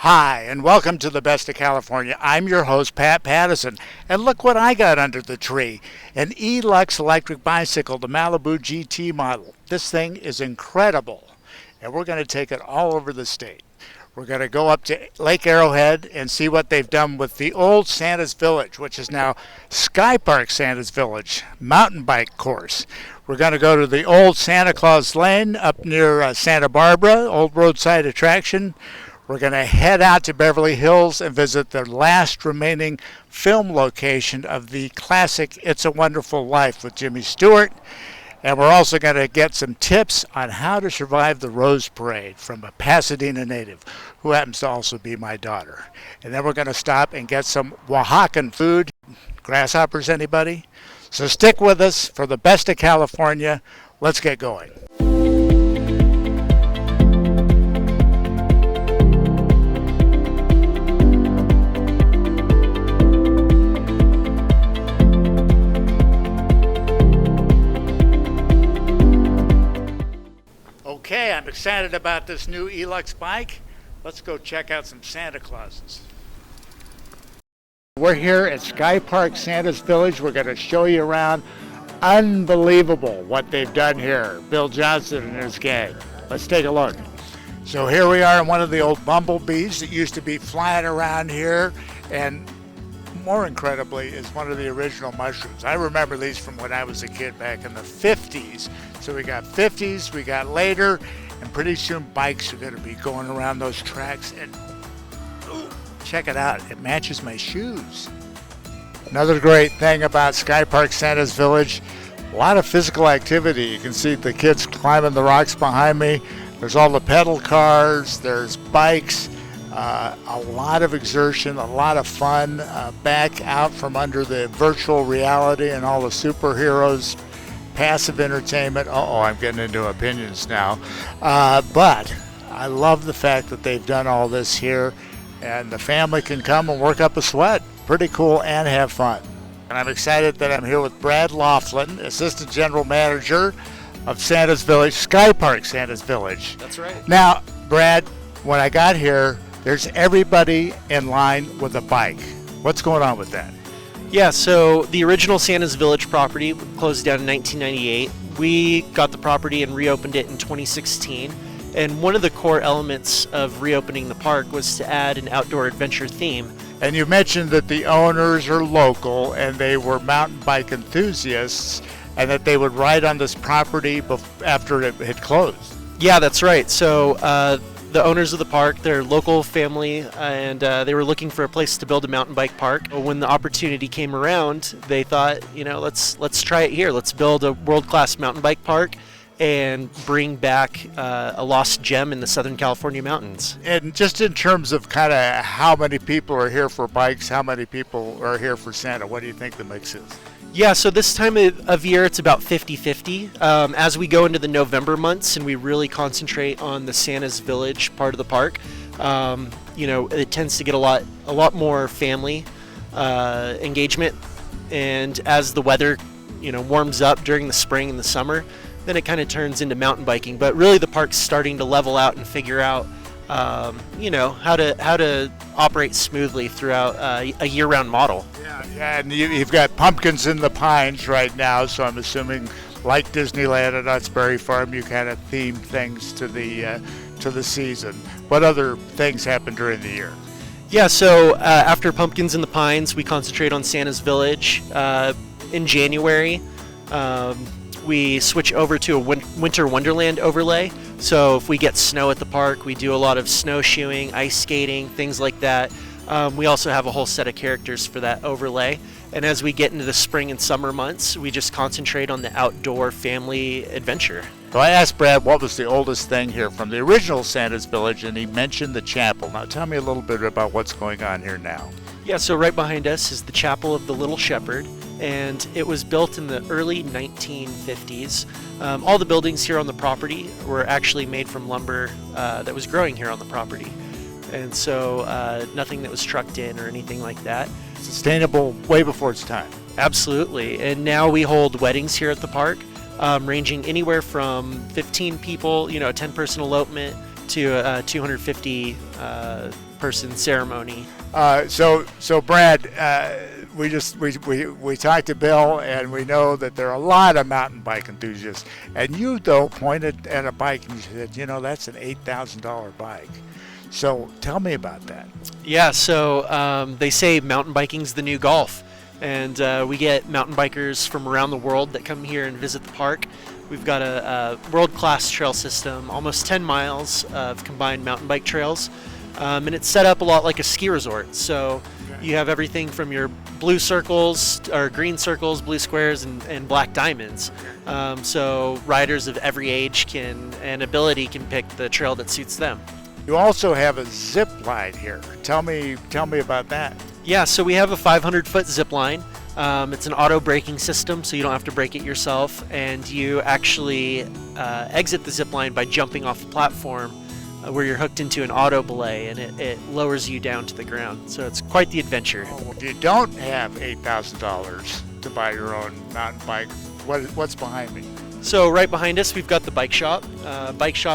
Hi, and welcome to the Best of California. I'm your host, Pat Pattison, and look what I got under the tree. An Elux electric bicycle, the Malibu GT model. This thing is incredible, and we're going to take it all over the state. We're going to go up to Lake Arrowhead and see what they've done with the old Santa's Village, which is now Skypark Santa's Village, mountain bike course. We're going to go to the old Santa Claus Lane up near Santa Barbara, old roadside attraction. We're going to head out to Beverly Hills and visit the last remaining film location of the classic It's a Wonderful Life with Jimmy Stewart. And we're also going to get some tips on how to survive the Rose Parade from a Pasadena native who happens to also be my daughter. And then we're going to stop and get some Oaxacan food. Grasshoppers, anybody? So stick with us for the Best of California. Let's get going. Okay, I'm excited about this new Elux bike. Let's go check out some Santa Clauses. We're here at Skypark Santa's Village. We're going to show you around. Unbelievable what they've done here. Bill Johnson and his gang. Let's take a look. So here we are in one of the old bumblebees that used to be flying around here, and more incredibly is one of the original mushrooms. I remember these from when I was a kid back in the 50s. So we got 50s, we got later, and pretty soon bikes are going to be going around those tracks. And ooh, check it out, it matches my shoes. Another great thing about Skypark Santa's Village, a lot of physical activity. You can see the kids climbing the rocks behind me. There's all the pedal cars, there's bikes. A lot of exertion, a lot of fun, back out from under the virtual reality and all the superheroes, passive entertainment. I'm getting into opinions now. But I love the fact that they've done all this here, and the family can come and work up a sweat. Pretty cool and have fun. And I'm excited that I'm here with Brad Laughlin, Assistant General Manager of Santa's Village, Skypark Santa's Village. That's right. Now, Brad, when I got here, there's everybody in line with a bike. What's going on with that? Yeah, so the original Santa's Village property closed down in 1998. We got the property and reopened it in 2016. And one of the core elements of reopening the park was to add an outdoor adventure theme. And you mentioned that the owners are local and they were mountain bike enthusiasts and that they would ride on this property after it had closed. Yeah, that's right. So the owners of the park, they're local family, and they were looking for a place to build a mountain bike park. When the opportunity came around, they thought, let's try it here. Let's build a world-class mountain bike park and bring back a lost gem in the Southern California mountains. And just in terms of kind of how many people are here for bikes, how many people are here for Santa, what do you think the mix is? Yeah, so this time of year it's about 50-50. As we go into the November months and we really concentrate on the Santa's Village part of the park, it tends to get a lot more family engagement. And as the weather, warms up during the spring and the summer, then it kind of turns into mountain biking. But really the park's starting to level out and figure out how to operate smoothly throughout a year-round model. Yeah, and you've got pumpkins in the pines right now, so I'm assuming, like Disneyland at Knott's Berry Farm, you kind of theme things to the season. What other things happen during the year? Yeah, so after pumpkins in the pines, we concentrate on Santa's Village. In January, we switch over to a winter wonderland overlay. So if we get snow at the park, we do a lot of snowshoeing, ice skating, things like that. We also have a whole set of characters for that overlay. And as we get into the spring and summer months, we just concentrate on the outdoor family adventure. So I asked Brad what was the oldest thing here from the original Santa's Village, and he mentioned the chapel. Now tell me a little bit about what's going on here now. Yeah, so right behind us is the Chapel of the Little Shepherd, and it was built in the early 1950s. All the buildings here on the property were actually made from lumber that was growing here on the property. And so nothing that was trucked in or anything like that. Sustainable way before its time. Absolutely. And now we hold weddings here at the park, ranging anywhere from 15 people, a 10-person elopement, to a 250 person ceremony. So Brad, we talked to Bill, and we know that there are a lot of mountain bike enthusiasts. And you, though, pointed at a bike and you said, you know, that's an $8,000 bike. So tell me about that. Yeah, so they say mountain biking's the new golf. And we get mountain bikers from around the world that come here and visit the park. We've got a world-class trail system, almost 10 miles of combined mountain bike trails. And it's set up a lot like a ski resort. So you have everything from your blue circles, or green circles, blue squares, and black diamonds. So riders of every age and ability can pick the trail that suits them. You also have a zip line here. Tell me about that. Yeah, so we have a 500-foot zip line. It's an auto braking system, so you don't have to brake it yourself, and you actually exit the zip line by jumping off the platform where you're hooked into an auto belay, and it lowers you down to the ground. So it's quite the adventure. If you don't have $8,000 to buy your own mountain bike, what's behind me? So right behind us, we've got the bike shop.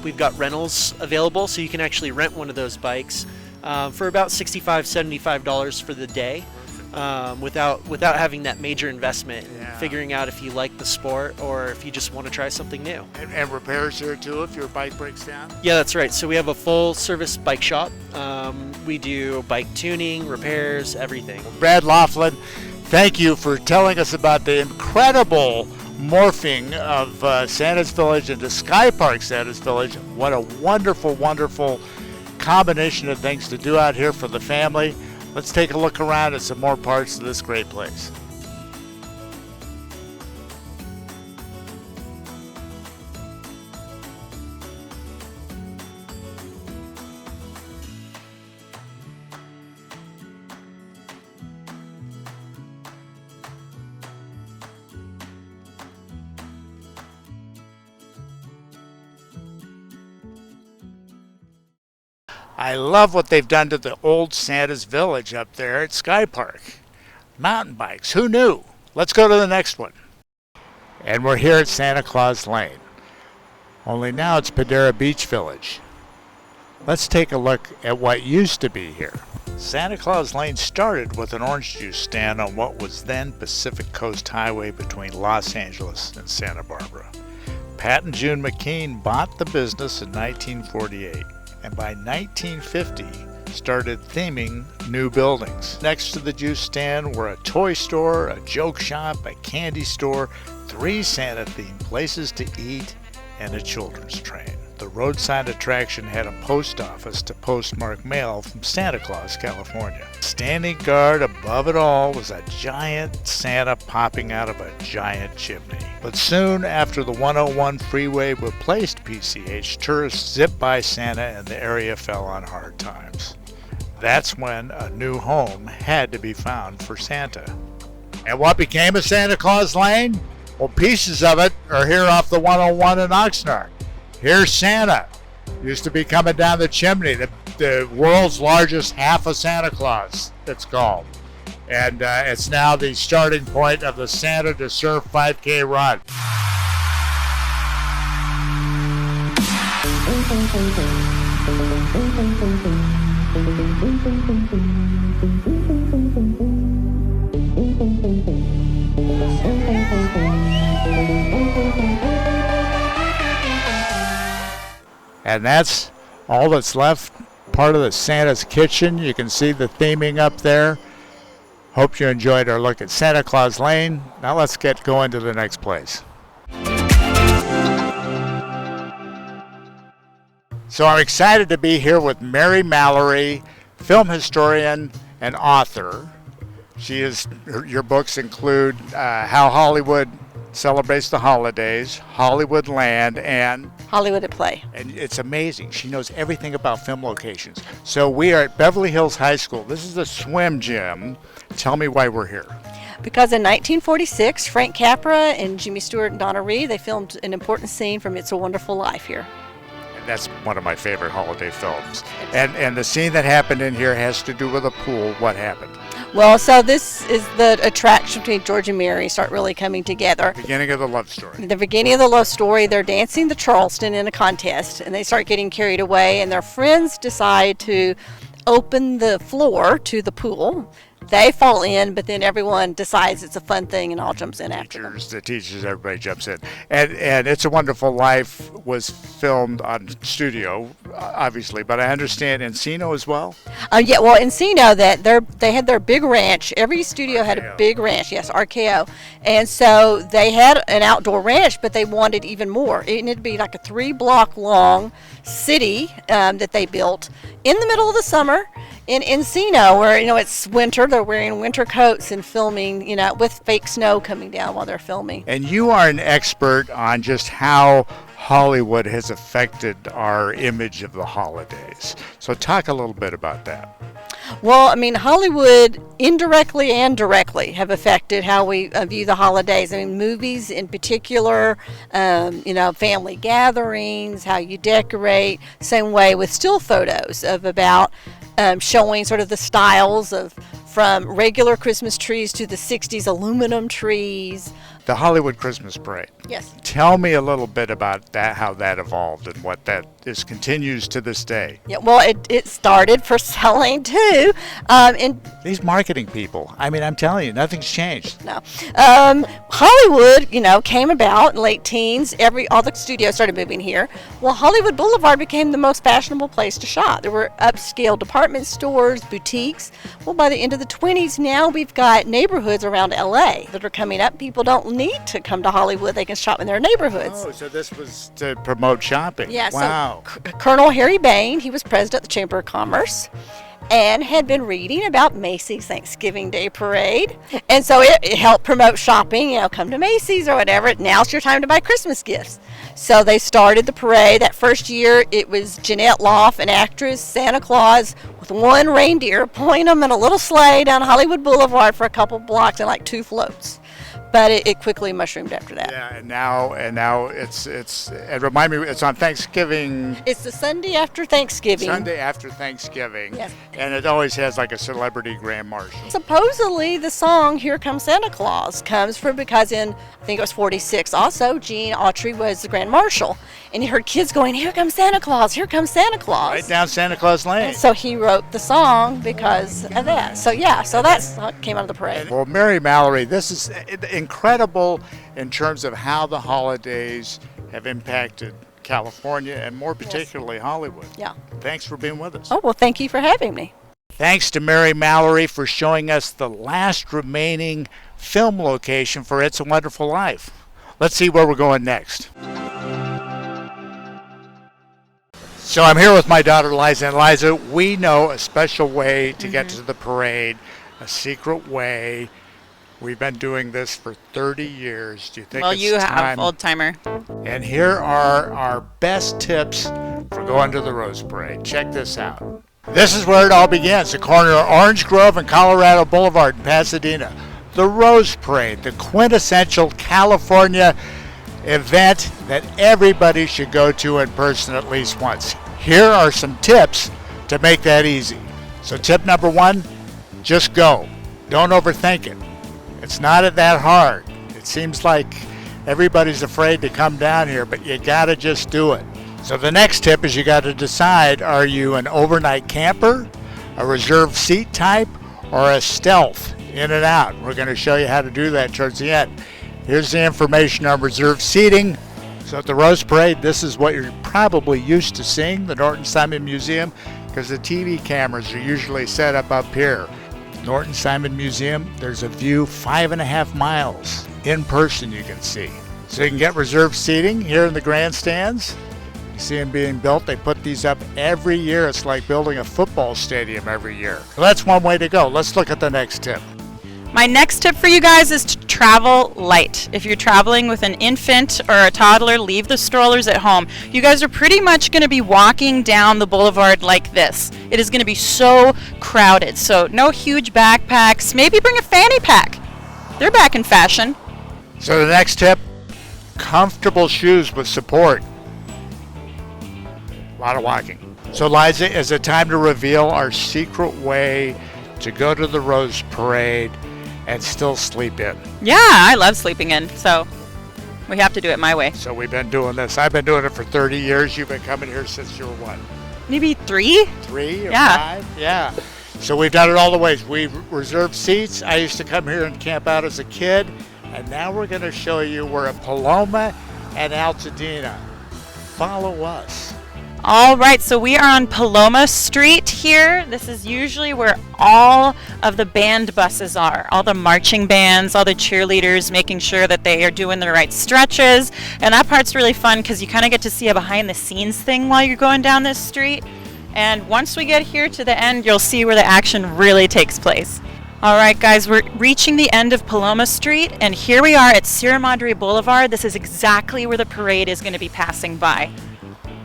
We've got rentals available, so you can actually rent one of those bikes for about $65, $75 for the day, without having that major investment, figuring out if you like the sport or if you just want to try something new. And repairs here too if your bike breaks down? Yeah, that's right. So we have a full service bike shop. We do bike tuning, repairs, everything. Brad Laughlin, thank you for telling us about the incredible morphing of Santa's Village into Skypark Santa's Village. What a wonderful, wonderful combination of things to do out here for the family. Let's take a look around at some more parts of this great place. I love what they've done to the old Santa's Village up there at Skypark. Mountain bikes, who knew? Let's go to the next one. And we're here at Santa Claus Lane. Only now it's Padera Beach Village. Let's take a look at what used to be here. Santa Claus Lane started with an orange juice stand on what was then Pacific Coast Highway between Los Angeles and Santa Barbara. Pat and June McKean bought the business in 1948. And by 1950 started theming new buildings. Next to the juice stand were a toy store, a joke shop, a candy store, 3 Santa-themed places to eat, and a children's train. The roadside attraction had a post office to postmark mail from Santa Claus, California. Standing guard above it all was a giant Santa popping out of a giant chimney. But soon after the 101 freeway replaced PCH, tourists zipped by Santa and the area fell on hard times. That's when a new home had to be found for Santa. And what became of Santa Claus Lane? Well, pieces of it are here off the 101 in Oxnard. Here's Santa. Used to be coming down the chimney, the world's largest half of Santa Claus, it's called. And it's now the starting point of the Santa to Surf 5K run. And that's all that's left, part of the Santa's kitchen. You can see the theming up there. Hope you enjoyed our look at Santa Claus Lane. Now let's get going to the next place. So I'm excited to be here with Mary Mallory, film historian and author. Your books include How Hollywood Celebrates the Holidays, Hollywood Land, and Hollywood at Play. And it's amazing. She knows everything about film locations. So we are at Beverly Hills High School. This is a swim gym. Tell me why we're here. Because in 1946, Frank Capra and Jimmy Stewart and Donna Reed, they filmed an important scene from It's a Wonderful Life here. And that's one of my favorite holiday films. And the scene that happened in here has to do with a pool. What happened? Well, so this is the attraction between George and Mary start really coming together. Beginning of the love story. The beginning of the love story, they're dancing the Charleston in a contest, and they start getting carried away, and their friends decide to open the floor to the pool. They fall in, but then everyone decides it's a fun thing and all jumps in after them. The teachers, everybody jumps in. And It's a Wonderful Life was filmed on studio, obviously, but I understand Encino as well? Yeah, well, Encino, they had their big ranch. Every studio had a big ranch, yes, RKO. And so they had an outdoor ranch, but they wanted even more. It needed to be like a 3-block long city that they built in the middle of the summer in Encino, where it's winter. They're wearing winter coats and filming, with fake snow coming down while they're filming. And you are an expert on just how Hollywood has affected our image of the holidays. So talk a little bit about that. Well, I mean, Hollywood indirectly and directly have affected how we view the holidays. I mean, movies in particular, family gatherings, how you decorate. Same way with still photos of about showing sort of the styles from regular Christmas trees to the 60s aluminum trees. The Hollywood Christmas Parade. Yes. Tell me a little bit about that, how that evolved and what that continues to this day. Yeah, well, it started for selling too. These marketing people, I mean, I'm telling you, nothing's changed. No. Hollywood, came about in late teens. All the studios started moving here. Well, Hollywood Boulevard became the most fashionable place to shop. There were upscale department stores, boutiques. Well, by the end of the 20s, now we've got neighborhoods around LA that are coming up. People don't need to come to Hollywood. They can shop in their neighborhoods. Oh, so this was to promote shopping. Yeah, wow. So Colonel Harry Bain, he was president of the Chamber of Commerce and had been reading about Macy's Thanksgiving Day Parade. And so it helped promote shopping, come to Macy's or whatever. Now's your time to buy Christmas gifts. So they started the parade. That first year, it was Jeanette Loff, an actress, Santa Claus, with one reindeer, pulling them in a little sleigh down Hollywood Boulevard for a couple blocks and like 2 floats. But it quickly mushroomed after that. Yeah, and now it's and remind me, it's on Thanksgiving. It's the Sunday after Thanksgiving. Sunday after Thanksgiving. Yes. And it always has like a celebrity grand marshal. Supposedly the song "Here Comes Santa Claus" comes from because in I think it was 46. Also, Gene Autry was the grand marshal, and he heard kids going, "Here comes Santa Claus! Here comes Santa Claus!" Right down Santa Claus Lane. And so he wrote the song because of that. So that's how it came out of the parade. Well, Mary Mallory, this is incredible in terms of how the holidays have impacted California and more particularly Hollywood. Yeah. Thanks for being with us. Oh, well, thank you for having me. Thanks to Mary Mallory for showing us the last remaining film location for It's a Wonderful Life. Let's see where we're going next. So I'm here with my daughter Liza, and Liza, we know a special way to get to the parade, a secret way. We've been doing this for 30 years. Do you think Well, it's you time? have, old timer. And here are our best tips for going to the Rose Parade. Check this out. This is where it all begins, the corner of Orange Grove and Colorado Boulevard in Pasadena. The Rose Parade, the quintessential California event that everybody should go to in person at least once. Here are some tips to make that easy. So tip number 1, just go. Don't overthink it. It's not that hard. It seems like everybody's afraid to come down here, but you gotta just do it. So the next tip is you gotta decide, are you an overnight camper, a reserved seat type, or a stealth in and out? We're gonna show you how to do that towards the end. Here's the information on reserved seating. So at the Rose Parade, this is what you're probably used to seeing, the Norton Simon Museum, because the TV cameras are usually set up here. Norton Simon Museum, there's a view 5.5 miles in person you can see. So you can get reserved seating here in the grandstands. You see them being built. They put these up every year. It's like building a football stadium every year. So that's one way to go. Let's look at the next tip. My next tip for you guys is to travel light. If you're traveling with an infant or a toddler, leave the strollers at home. You guys are pretty much going to be walking down the boulevard like this. It is going to be so crowded. So no huge backpacks. Maybe bring a fanny pack. They're back in fashion. So the next tip, comfortable shoes with support. A lot of walking. So Liza, is it time to reveal our secret way to go to the Rose Parade and still sleep in. Yeah, I love sleeping in, so we have to do it my way. So we've been doing this. I've been doing it for 30 years. You've been coming here since you were what? Maybe 3? 3 or Yeah. 5? Yeah. So we've done it all the ways. We've reserved seats. I used to come here and camp out as a kid. And now we're going to show you we're at Paloma and Altadena. Follow us. All right, so we are on Paloma Street here. This is usually where all of the band buses are, all the marching bands, all the cheerleaders, making sure that they are doing the right stretches. And that part's really fun because you kind of get to see a behind the scenes thing while you're going down this street. And once we get here to the end, you'll see where the action really takes place. All right, guys, we're reaching the end of Paloma Street, and here we are at Sierra Madre Boulevard. This is exactly where the parade is going to be passing by.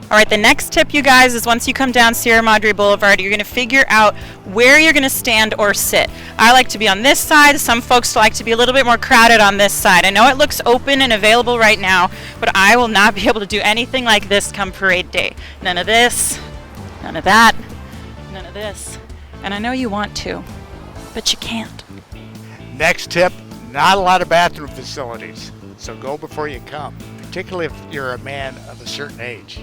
All right, the next tip, you guys, is once you come down Sierra Madre Boulevard, you're going to figure out where you're going to stand or sit. I like to be on this side. Some folks like to be a little bit more crowded on this side. I know it looks open and available right now, but I will not be able to do anything like this come parade day. None of this, none of that, none of this. And I know you want to, but you can't. Next tip, not a lot of bathroom facilities. So go before you come, particularly if you're a man of a certain age.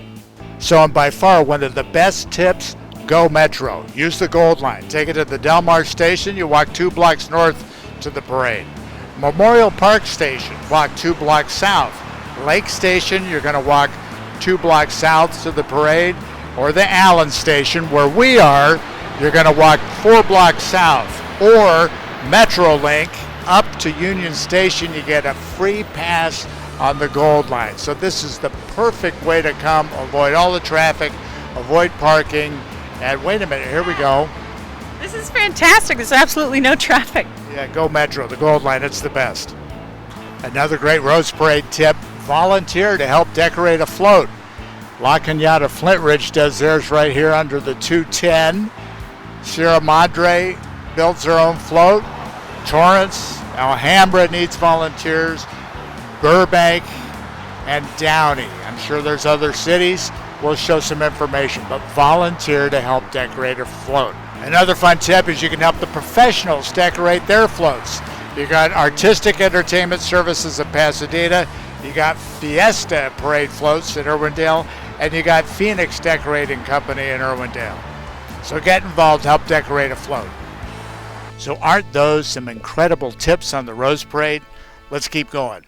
So and by far one of the best tips, go Metro. Use the Gold Line. Take it to the Del Mar station. You walk 2 blocks north to the parade. Memorial Park Station, walk 2 blocks south. Lake Station, you're going to walk 2 blocks south to the parade. Or the Allen Station, where we are, you're going to walk 4 blocks south. Or MetroLink up to Union Station, you get a free pass on the Gold Line. So this is the perfect way to come, avoid all the traffic, avoid parking, and wait a minute, here we go. This is fantastic. There's absolutely no traffic. Yeah, go Metro, the Gold Line, it's the best. Another great Rose Parade tip, volunteer to help decorate a float. La Cañada Flint Ridge does theirs right here under the 210. Sierra Madre builds their own float. Torrance, Alhambra needs volunteers. Burbank and Downey. I'm sure there's other cities. We'll show some information, but volunteer to help decorate a float. Another fun tip is you can help the professionals decorate their floats. You got Artistic Entertainment Services in Pasadena, you got Fiesta Parade Floats in Irwindale, and you got Phoenix Decorating Company in Irwindale. So get involved, help decorate a float. So aren't those some incredible tips on the Rose Parade? Let's keep going.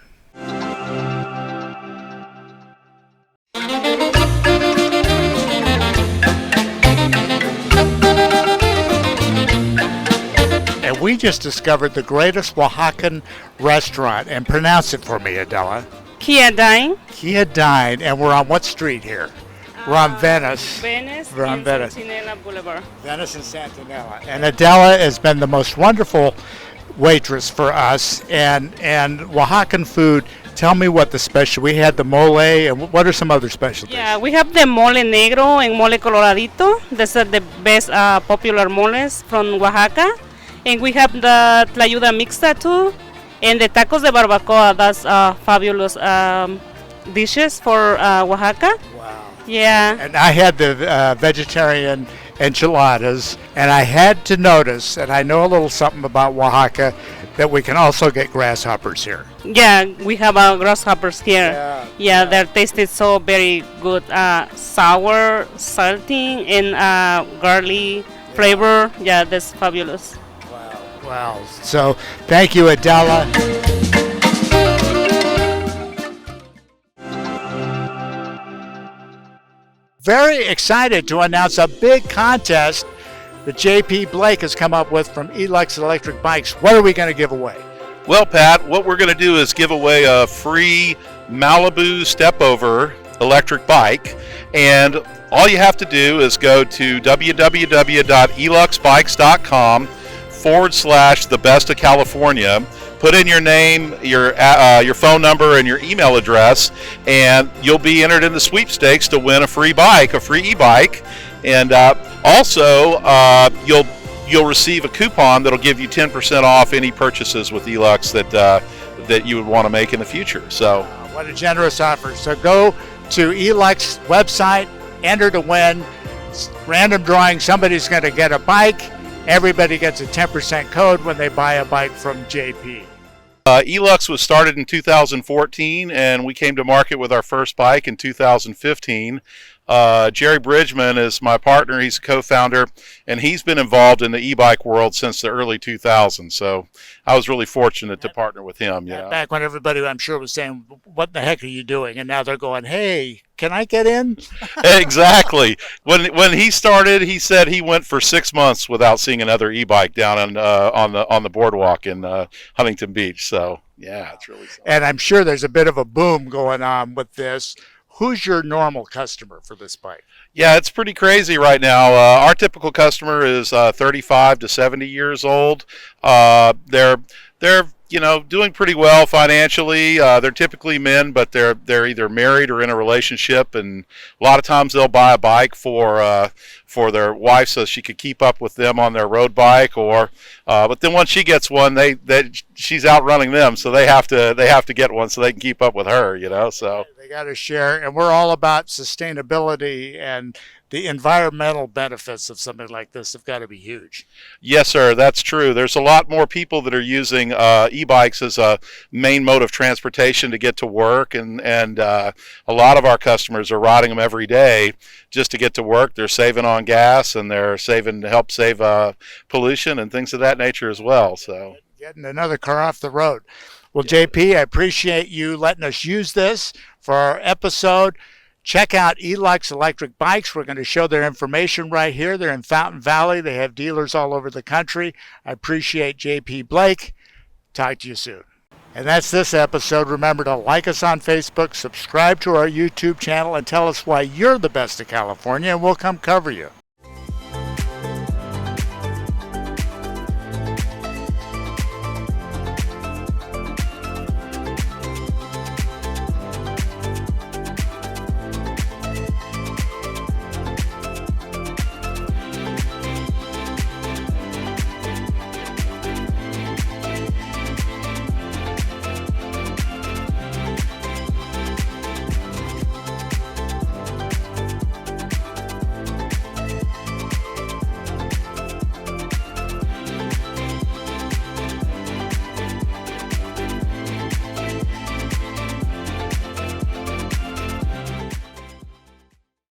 And we just discovered the greatest Oaxacan restaurant, and pronounce it for me, Adela. Kia Dine. Kia Dine, and we're on what street here? We're on Venice. Venice. We're on Venice. Santinella Boulevard. Venice and Santinella. And Adela has been the most wonderful waitress for us, and Oaxacan food. Tell me what the special. We had the mole, and what are some other specialties? Yeah, we have the mole negro and mole coloradito. These are the best popular moles from Oaxaca. And we have the tlayuda mixta too, and the tacos de barbacoa. That's fabulous dishes for Oaxaca. Wow. Yeah. And I had the vegetarian enchiladas, and I had to notice, and I know a little something about Oaxaca, that we can also get grasshoppers here. Yeah, we have grasshoppers here. Yeah, their taste is so very good. Sour, salty, and garlic flavor. Yeah, that's fabulous. Wow. So thank you, Adela. Very excited to announce a big contest that JP Blake has come up with from Elux Electric Bikes. What are we going to give away? Well, Pat, what we're going to do is give away a free Malibu Stepover electric bike, and all you have to do is go to www.eluxbikes.com/the best of California. Put in your name, your phone number, and your email address, and you'll be entered in the sweepstakes to win a free bike, a free e-bike, and also you'll receive a coupon that'll give you 10% off any purchases with Elux that you would want to make in the future. So, what a generous offer! So go to Elux website, enter to win. Random drawing. Somebody's going to get a bike. everybody gets a 10% code when they buy a bike from JP. Elux was started in 2014, and we came to market with our first bike in 2015. Jerry Bridgman is my partner. He's a co-founder, and he's been involved in the e-bike world since the early 2000s. So I was really fortunate to partner with him. Yeah. Back when everybody, I'm sure, was saying, "What the heck are you doing?" And now they're going, "Hey, can I get in?" Exactly. When he started, he said he went for 6 months without seeing another e-bike down on the boardwalk in Huntington Beach. So yeah, it's really something. And I'm sure there's a bit of a boom going on with this. Who's your normal customer for this bike? Yeah, it's pretty crazy right now. Our typical customer is 35 to 70 years old. They're doing pretty well financially. They're typically men, but they're either married or in a relationship, and a lot of times they'll buy a bike for their wife so she could keep up with them on their road bike. Or but then once she gets one, she's outrunning them, so they have to get one so they can keep up with her. So they got to share, and we're all about sustainability, and the environmental benefits of something like this have got to be huge. Yes, sir, that's true. There's a lot more people that are using e-bikes as a main mode of transportation to get to work, and a lot of our customers are riding them every day just to get to work. They're saving on gas, and they're help save pollution and things of that nature as well. So getting another car off the road. Well, JP, I appreciate you letting us use this for our episode. Check out Elux Electric Bikes. We're going to show their information right here. They're in Fountain Valley. They have dealers all over the country. I appreciate JP Blake. Talk to you soon. And that's this episode. Remember to like us on Facebook, subscribe to our YouTube channel, and tell us why you're the best of California, and we'll come cover you.